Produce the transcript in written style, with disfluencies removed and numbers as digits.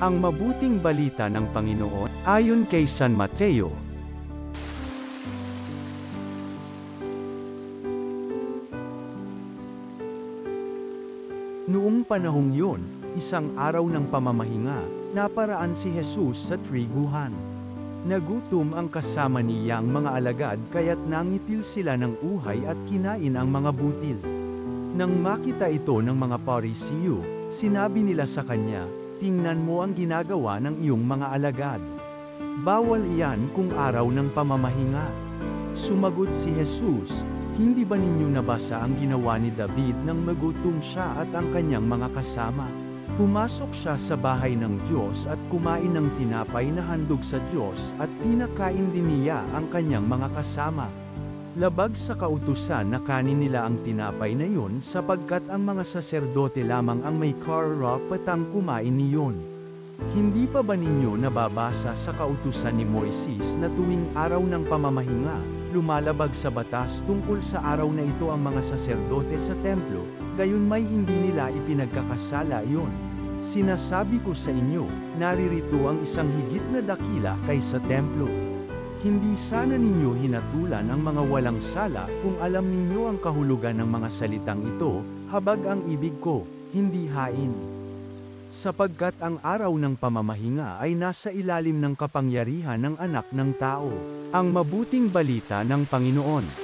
Ang mabuting balita ng Panginoon, ayon kay San Mateo. Noong panahong yun, isang araw ng pamamahinga, naparaan si Jesus sa triguhan. Nagutom ang kasama niyang mga alagad kaya't nangitil sila ng uhay at kinain ang mga butil. Nang makita ito ng mga Parisiyo, sinabi nila sa kanya, "Tingnan mo ang ginagawa ng iyong mga alagad. Bawal iyan kung araw ng pamamahinga." Sumagot si Jesus, "Hindi ba ninyo nabasa ang ginawa ni David nang magutom siya at ang kanyang mga kasama? Pumasok siya sa bahay ng Diyos at kumain ng tinapay na handog sa Diyos at pinakain din niya ang kanyang mga kasama. Labag sa kautusan na kanin nila ang tinapay na iyon sapagkat ang mga saserdote lamang ang may karapatang kumain niyon. Hindi pa ba ninyo nababasa sa kautusan ni Moises na tuwing araw ng pamamahinga, lumalabag sa batas tungkol sa araw na ito ang mga saserdote sa templo, gayon may hindi nila ipinagkakasala iyon? Sinasabi ko sa inyo, naririto ang isang higit na dakila kaysa templo. Hindi sana ninyo hinatulan ang mga walang sala kung alam ninyo ang kahulugan ng mga salitang ito, habag ang ibig ko, hindi hain. Sapagkat ang araw ng pamamahinga ay nasa ilalim ng kapangyarihan ng Anak ng Tao." Ang mabuting balita ng Panginoon.